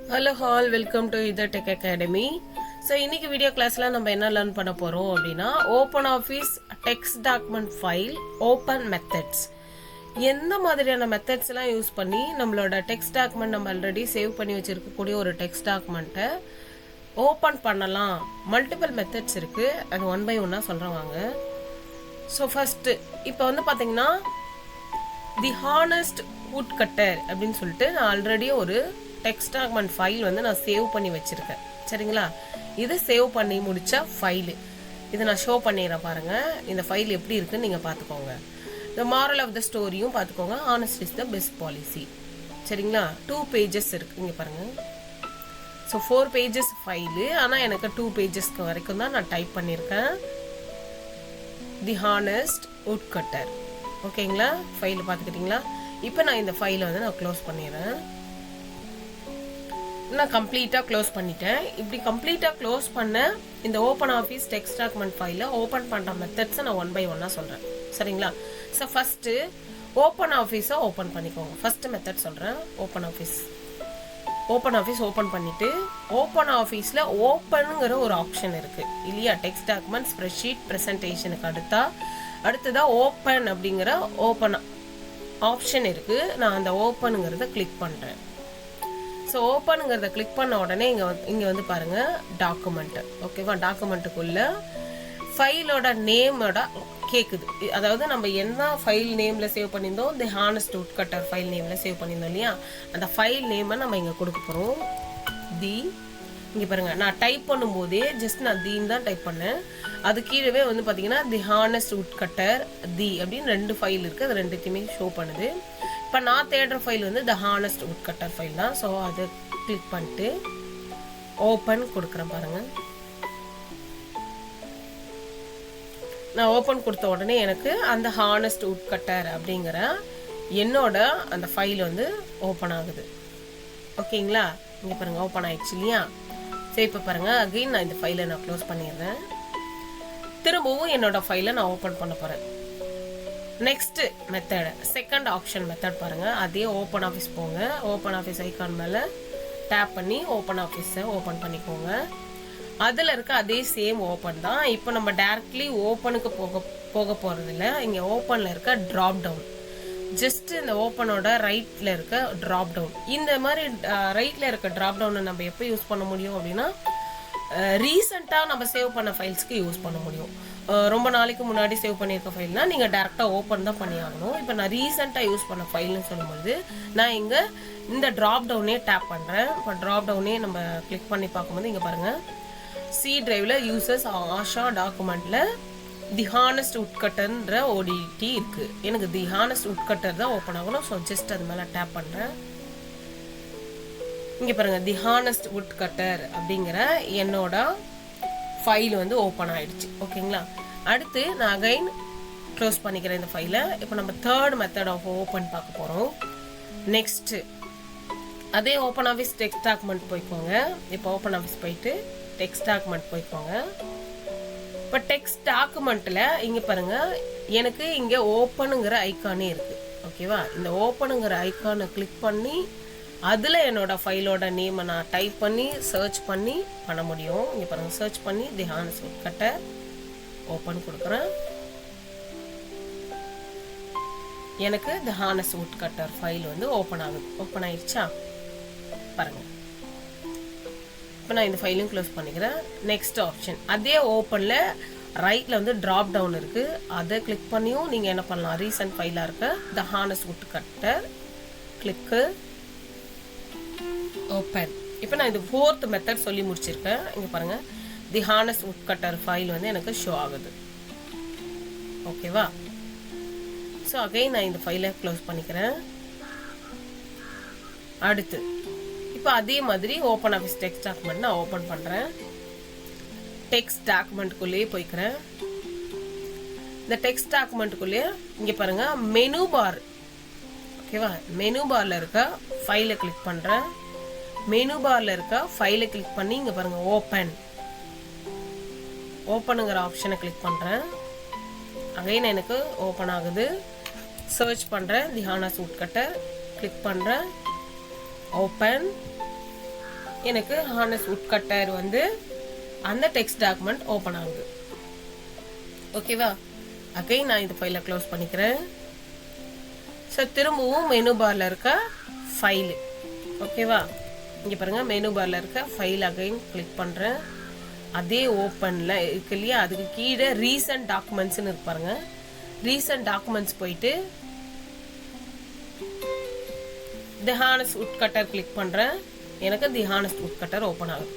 Hello hall, welcome to இதர் tech academy. So இன்னைக்கு video கிளாஸில் நம்ம என்ன லேர்ன் பண்ண போகிறோம் அப்படின்னா, open office text document file open methods. எந்த மாதிரியான மெத்தட்ஸ்லாம் யூஸ் பண்ணி நம்மளோட டெக்ஸ்ட் டாக்குமெண்ட் நம்ம ஆல்ரெடி சேவ் பண்ணி வச்சுருக்கக்கூடிய ஒரு டெக்ஸ்ட் டாக்குமெண்ட்டை ஓப்பன் பண்ணலாம். மல்டிபிள் மெத்தட்ஸ் இருக்குது, அது ஒன் பை ஒன்னாக சொல்கிறேன் வாங்க. ஸோ ஃபஸ்ட்டு இப்போ வந்து பார்த்தீங்கன்னா தி ஹானஸ்ட் வுட் கட்டர் அப்படின்னு சொல்லிட்டு நான் ஆல்ரெடி ஒரு டெக்ஸ்ட் டாக்குமெண்ட் ஃபைல் வந்து நான் சேவ் பண்ணி வச்சுருக்கேன். சரிங்களா, இது சேவ் பண்ணி முடித்த ஃபைலு. இதை நான் ஷோ பண்ணிடுறேன் பாருங்கள். இந்த ஃபைல் எப்படி இருக்குன்னு நீங்கள் பார்த்துக்கோங்க. இந்த மாரல் ஆஃப் த ஸ்டோரியும் பார்த்துக்கோங்க. Honest is the best policy. சரிங்களா, 2 pages இருக்குது இங்கே பாருங்கள். ஸோ 4 pages ஃபைலு, ஆனால் எனக்கு 2 pagesக்கு வரைக்கும் தான் நான் டைப் பண்ணியிருக்கேன். தி ஹானஸ்ட் வுட் கட்டர். ஓகேங்களா, ஃபைல் பார்த்துக்கிட்டிங்களா? இப்போ நான் இந்த ஃபைலை வந்து நான் க்ளோஸ் பண்ணிடுறேன். நான் கம்ப்ளீட்டாக க்ளோஸ் பண்ணிட்டேன். இப்படி கம்ப்ளீட்டாக க்ளோஸ் பண்ண இந்த ஓப்பன் ஆஃபீஸ் டெக்ஸ்ட் டாக்குமெண்ட் ஃபைலை ஓப்பன் பண்ணுற மெத்தட்ஸை நான் ஒன் பை ஒன்னாக சொல்கிறேன். சரிங்களா, ஸோ ஃபஸ்ட்டு ஓப்பன் ஆஃபீஸை ஓப்பன் பண்ணிக்கோங்க. ஃபஸ்ட்டு மெத்தட் சொல்கிறேன். ஓப்பன் ஆஃபீஸ் ஓப்பன் பண்ணிவிட்டு ஓப்பன் ஆஃபீஸில் ஓப்பனுங்கிற ஒரு ஆப்ஷன் இருக்குது இல்லையா? டெக்ஸ்ட் டாக்குமெண்ட் ஸ்ப்ரெட்ஷீட் ப்ரெசன்டேஷனுக்கு அடுத்ததாக ஓப்பன் அப்படிங்கிற ஓப்பன் ஆப்ஷன் இருக்குது. நான் அந்த ஓப்பனுங்கிறத கிளிக் பண்ணுறேன். ஸோ ஓப்பனுங்கிறத கிளிக் பண்ண உடனே இங்கே வந்து பாருங்கள் டாக்குமெண்ட்டு. ஓகேவா, டாக்குமெண்ட்டுக்குள்ளே ஃபைலோட நேமோட கேட்குது. அதாவது நம்ம என்ன ஃபைல் நேமில் சேவ் பண்ணியிருந்தோம், தி ஹானஸ்ட் வுட் கட்டர் ஃபைல் நேமில் சேவ் பண்ணியிருந்தோம் இல்லையா? அந்த ஃபைல் நேமை நம்ம இங்கே கொடுக்க போகிறோம். இங்கே பாருங்கள், நான் டைப் பண்ணும்போதே ஜஸ்ட் நான் தீன்னு தான் டைப் பண்ணேன். அது கீழே வந்து பார்த்தீங்கன்னா தி ஹானஸ்ட் வுட் கட்டர் அப்படின்னு 2 ஃபைல் இருக்குது. அது ரெண்டுத்தையுமே ஷோ பண்ணுது. இப்போ நான் தேடுற ஃபைல் வந்து த ஹானஸ்ட் வுட் கட்டர் ஃபைல் தான். ஸோ அதை கிளிக் பண்ணிட்டு ஓப்பன் கொடுக்குறேன் பாருங்கள். நான் ஓப்பன் கொடுத்த உடனே எனக்கு அந்த ஹானஸ்ட் வுட் கட்டர் அப்படிங்கிற என்னோட அந்த ஃபைல் வந்து ஓப்பன் ஆகுது. ஓகேங்களா, இங்கே பாருங்கள் ஓப்பன் ஆயிடுச்சு இல்லையா? சரி, இப்போ பாருங்கள் அகெயின் நான் இந்த ஃபைலை நான் க்ளோஸ் பண்ணிடுறேன். திரும்பவும் என்னோட ஃபைலை நான் ஓப்பன் பண்ண போகிறேன். Next method, second option method பாருங்கள். அதே ஓப்பன் ஆஃபீஸ் போங்க. ஓப்பன் ஆஃபீஸ் ஐக்கான் மேலே டேப் பண்ணி ஓப்பன் ஆஃபீஸை ஓப்பன் பண்ணிக்கோங்க. அதில் இருக்க அதே சேம் ஓப்பன் தான். இப்போ நம்ம டேரக்ட்லி ஓப்பனுக்கு போக போகிறதில்ல. இங்கே ஓப்பனில் இருக்க ட்ராப் டவுன், ஜஸ்ட் இந்த ஓப்பனோட ரைட்டில் இருக்க ட்ராப் டவுன். இந்த மாதிரி ரைட்டில் இருக்க ட்ராப் டவுனை நம்ம எப்போ யூஸ் பண்ண முடியும் அப்படின்னா, ரீசெண்டாக நம்ம சேவ் பண்ண ஃபைல்ஸ்க்கு யூஸ் பண்ண முடியும். ரொம்ப நாளைக்கு முன்னாடி சேவ் பண்ணியிருக்க ஃபைல்னா நீங்கள் டேரெக்டாக ஓப்பன் தான் பண்ணி ஆகணும். இப்போ நான் ரீசெண்டாக யூஸ் பண்ண ஃபைல்னு சொல்லும்போது நான் இங்கே இந்த ட்ராப் டவுனே டேப் பண்ணுறேன். இப்போ ட்ராப் டவுனே நம்ம கிளிக் பண்ணி பார்க்கும்போது இங்கே பாருங்கள், சி டிரைவில் யூசர்ஸ் ஆஷா டாக்குமெண்ட்டில் தி ஹானஸ்ட் வுட் கட்டர்ன்ற ஓடிடி இருக்குது. எனக்கு தி ஹானஸ்ட் வுட் கட்டர் தான் ஓப்பன் ஆகணும். ஸோ ஜஸ்ட் அது மேலே டேப் பண்ணுறேன். இங்கே பாருங்கள், தி ஹானஸ்ட் வுட் கட்டர் அப்படிங்கிற என்னோட ஃபைல் வந்து ஓப்பன் ஆகிடுச்சு. ஓகேங்களா, அடுத்து நான் அகைன் க்ளோஸ் பண்ணிக்கிறேன் இந்த ஃபைலை. இப்போ நம்ம தேர்ட் மெத்தட் ஆஃப் ஓப்பன் பார்க்க போகிறோம். நெக்ஸ்ட்டு அதே ஓப்பன் ஆஃபீஸ் டெக்ஸ்ட் டாக்குமெண்ட் போய்க்கோங்க. இப்போ ஓப்பன் ஆஃபீஸ் போயிட்டு டெக்ஸ்ட் டாக்குமெண்ட் போய்க்கோங்க. இப்போ டெக்ஸ்ட் டாக்குமெண்ட்டில் இங்கே பாருங்கள், எனக்கு இங்கே ஓப்பனுங்கிற ஐக்கானே இருக்குது. ஓகேவா, இந்த ஓப்பனுங்கிற ஐக்கானை கிளிக் பண்ணி அதில் என்னோடய ஃபைலோட நேமை நான் டைப் பண்ணி சர்ச் பண்ணி பண்ண முடியும். இங்கே பாருங்கள், சர்ச் பண்ணி தி ஹானஸ்ட் வுட் கட்டர் ஓப்பன் கொடுக்குறேன். எனக்கு the honest wood cutter file வந்து ஓப்பன் ஆகுது. ஓப்பன் ஆயிடுச்சா பாருங்கள். இப்போ நான் இந்த ஃபைலையும் க்ளோஸ் பண்ணிக்கிறேன். நெக்ஸ்ட் ஆப்ஷன், அதே ஓப்பனில் ரைட்டில் வந்து ட்ராப் டவுன் இருக்குது. அதை கிளிக் பண்ணியும் நீங்கள் என்ன பண்ணலாம், ரீசன்ட் ஃபைலாக இருக்க தி ஹானஸ்ட் வுட் கட்டர் கிளிக்கு ஓப்பன். இப்போ நான் இந்த 4th மெத்தட் சொல்லி முடிச்சிருக்கேன். இங்கே பாருங்கள், தி ஹானஸ்ட் வுட் கட்டர் ஃபைல் வந்து எனக்கு ஷோ ஆகுது. ஓகேவா, ஸோ அகைன் நான் இந்த ஃபைலை க்ளோஸ் பண்ணிக்கிறேன். அடுத்து இப்போ அதே மாதிரி ஓப்பன் ஆஃபீஸ் டெக்ஸ்ட் டாக்குமெண்ட் நான் ஓப்பன் பண்ணுறேன். டெக்ஸ்ட் டாக்குமெண்ட்டுக்குள்ளேயே போய்க்கிறேன். இந்த டெக்ஸ்ட் டாக்குமெண்ட்டுக்குள்ளேயே இங்கே பாருங்கள் மெனு பார். ஓகேவா, மெனு பாரில் இருக்க ஃபைலை கிளிக் பண்ணுறேன். மெனு பாரில் இருக்க ஃபைலை கிளிக் பண்ணி இங்கே பாருங்கள் ஓப்பனுங்கிற ஆப்ஷனை கிளிக் பண்ணுறேன். அகைன் எனக்கு ஓப்பன் ஆகுது. சர்ச் பண்ணுறேன், தி ஹானஸ்ட் வுட் கட்டர் கிளிக் பண்ணுறேன். ஓப்பன் எனக்கு ஹார்னஸ் உட் கட்டர் வந்து அந்த டெக்ஸ்ட் டாக்குமெண்ட் ஓப்பன் ஆகுது. ஓகேவா? அகைன் நான் இந்த ஃபைலை க்ளோஸ் பண்ணிக்கிறேன். ஸோ திரும்பவும் மெனு பாரில் இருக்க ஃபைலு. ஓகேவா? இங்கே பாருங்கள், மெனு பாரில் இருக்க ஃபைல் அகைன் கிளிக் பண்ணுறேன். அதே ஓப்பனில் இருக்கு இல்லையா, அதுக்கு கீழே ரீசன்ட் டாக்குமெண்ட்ஸ்னு இருப்பாருங்க. ரீசன்ட் டாக்குமெண்ட்ஸ் போயிட்டு தி ஹார்னஸ்ட் உட் கட்டர் கிளிக் பண்ணுறேன். எனக்கு தி ஹார்னஸ்ட் உட் கட்டர் ஓப்பன் ஆகுது.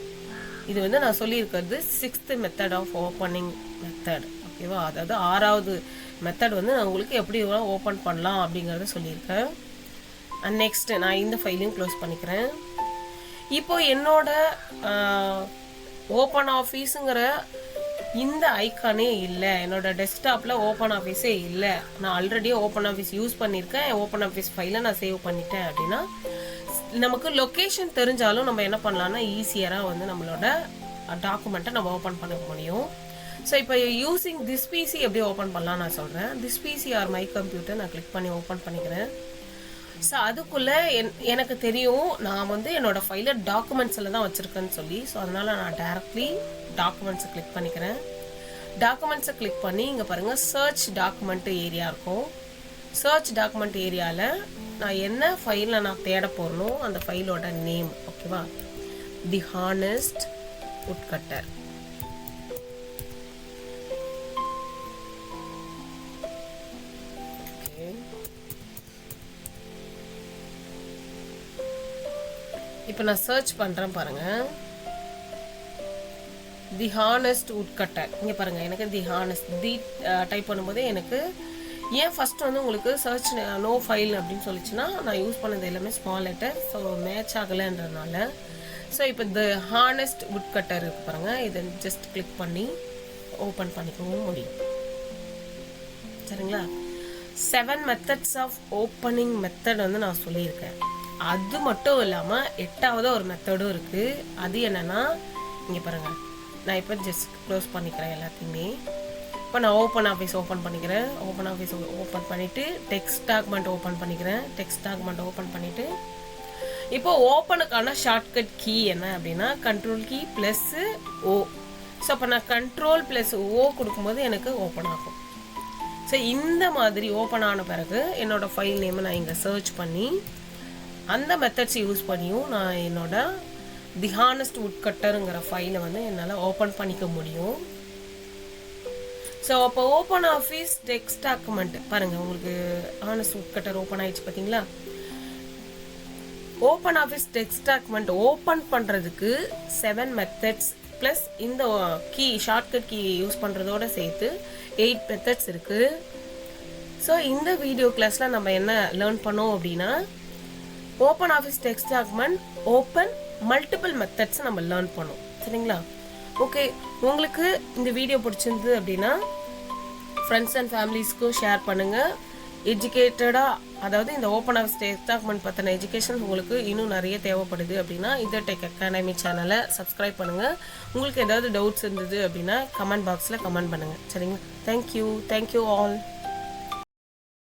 இது வந்து நான் சொல்லியிருக்கிறது 6th method of opening method. ஓகேவா? அதாவது 6வது மெத்தட் வந்து நான் உங்களுக்கு எப்படி ஓப்பன் பண்ணலாம் அப்படிங்கிறத சொல்லியிருக்கேன். அண்ட் நெக்ஸ்ட் நான் இந்த ஃபைலையும் க்ளோஸ் பண்ணிக்கிறேன். இப்போ என்னோட ஓப்பன் ஆஃபீஸுங்கிற இந்த ஐக்கானே இல்லை, என்னோட டெஸ்க்டாப்பில் ஓப்பன் ஆஃபீஸே இல்லை. நான் ஆல்ரெடி ஓப்பன் ஆஃபீஸ் யூஸ் பண்ணியிருக்கேன், ஓப்பன் ஆஃபீஸ் ஃபைலை நான் சேவ் பண்ணிட்டேன் அப்படின்னா நமக்கு லொக்கேஷன் தெரிஞ்சாலும் நம்ம என்ன பண்ணலாம்னா ஈஸியராக வந்து நம்மளோட டாக்குமெண்ட்டை நம்ம ஓப்பன் பண்ண முடியும். ஸோ இப்போ யூஸிங் திஸ் பிசி எப்படி ஓப்பன் பண்ணலாம் நான் சொல்கிறேன். This PC or my computer நான் கிளிக் பண்ணி ஓப்பன் பண்ணிக்கிறேன். ஸோ அதுக்குள்ளே எனக்கு தெரியும் நான் வந்து என்னோடய ஃபைலை டாக்குமெண்ட்ஸில் தான் வச்சுருக்கேன்னு சொல்லி. ஸோ அதனால் நான் டேரக்ட்லி டாக்குமெண்ட்ஸை கிளிக் பண்ணிக்கிறேன். டாக்குமெண்ட்ஸை கிளிக் பண்ணி இங்கே பாருங்கள், சர்ச் டாக்குமெண்ட் ஏரியா இருக்கும். சர்ச் டாக்குமெண்ட் ஏரியாவில் நான் என்ன ஃபைலில் நான் தேட போகிறனோ அந்த ஃபைலோட நேம். ஓகேவா? தி ஹார்னஸ்ட் உட் கட்டர். இப்போ நான் சர்ச் பண்ணுறேன் பாருங்கள், தி ஹார்னஸ்ட் உட் கட்டர். இங்கே பாருங்கள், எனக்கு தி ஹார்னஸ்ட் டைப் பண்ணும்போதே எனக்கு ஏன் ஃபஸ்ட் வந்து உங்களுக்கு சர்ச் நோ ஃபைல் அப்படின்னு சொல்லிச்சுன்னா நான் யூஸ் பண்ணது எல்லாமே ஸ்மால் லெட்டர். ஸோ மேட்ச் ஆகலைன்றதுனால. ஸோ இப்போ தி ஹார்னஸ்ட் உட் கட்டர் இருக்கு பாருங்கள், இதை ஜஸ்ட் கிளிக் பண்ணி ஓப்பன் பண்ணிக்கவும் முடியும். சரிங்களா? 7 மெத்தட்ஸ் ஆஃப் ஓப்பனிங் மெத்தட் வந்து நான் சொல்லியிருக்கேன். அது மட்டும் இல்லாமல் 8வது ஒரு மெத்தடும் இருக்குது. அது என்னென்னா இங்கே பாருங்கள், நான் இப்போ ஜஸ்ட் க்ளோஸ் பண்ணிக்கிறேன் எல்லாத்தையுமே. இப்போ நான் ஓப்பன் ஆஃபீஸ் ஓப்பன் பண்ணிக்கிறேன். ஓப்பன் ஆஃபீஸ் ஓப்பன் பண்ணிவிட்டு டெக்ஸ்ட் டாக்குமெண்ட் ஓப்பன் பண்ணிக்கிறேன். டெக்ஸ்ட் டாக்குமெண்ட் ஓப்பன் பண்ணிவிட்டு இப்போ ஓப்பனுக்கான ஷார்ட்கட் கீ என்ன அப்படின்னா கண்ட்ரோல் கீ ப்ளஸ்ஸு ஓ. ஸோ அப்போ நான் கண்ட்ரோல் ப்ளஸ் ஓ கொடுக்கும்போது எனக்கு ஓப்பன் ஆகும். ஸோ இந்த மாதிரி ஓப்பன் ஆன பிறகு என்னோடய ஃபைல் நேமை நான் இங்கே சர்ச் பண்ணி அந்த மெத்தட்ஸ் யூஸ் பண்ணியும் நான் என்னோட தி ஹார்னஸ்ட் உட் கட்டருங்கிற ஃபைலை வந்து என்னால் ஓப்பன் பண்ணிக்க முடியும். ஸோ அப்போ ஓப்பன் ஆஃபீஸ் டெக்ஸ்ட் டாக்குமெண்ட் பாருங்கள், உங்களுக்கு ஹார்னஸ்ட் உட் கட்டர் ஓப்பன் ஆயிடுச்சு பார்த்தீங்களா? Open office text document open பண்ணுறதுக்கு 7 மெத்தட்ஸ் ப்ளஸ் இந்த கீ ஷார்ட்கட் கீ யூஸ் பண்ணுறதோட சேர்த்து 8 மெத்தட்ஸ் இருக்குது. ஸோ இந்த வீடியோ கிளாஸில் நம்ம என்ன லேர்ன் பண்ணோம் அப்படின்னா open office text document open multiple methods நம்ம லேர்ன் பண்ணோம். சரிங்களா? ஓகே, உங்களுக்கு இந்த வீடியோ பிடிச்சிருந்து அப்படின்னா ஃப்ரெண்ட்ஸ் அண்ட் ஃபேமிலிஸ்க்கும் ஷேர் பண்ணுங்கள். எஜுகேட்டடாக, அதாவது இந்த ஓப்பன் ஆஃபீஸ் டெக்ஸ்ட் டாக்குமெண்ட் பற்றின எஜுகேஷன் உங்களுக்கு இன்னும் நிறைய தேவைப்படுது அப்படின்னா இந்த டெக் அகாடமி சேனலை சப்ஸ்கிரைப் பண்ணுங்கள். உங்களுக்கு ஏதாவது டவுட்ஸ் இருந்தது அப்படின்னா கமெண்ட் பாக்ஸில் கமெண்ட் பண்ணுங்கள். சரிங்களா? Thank you all.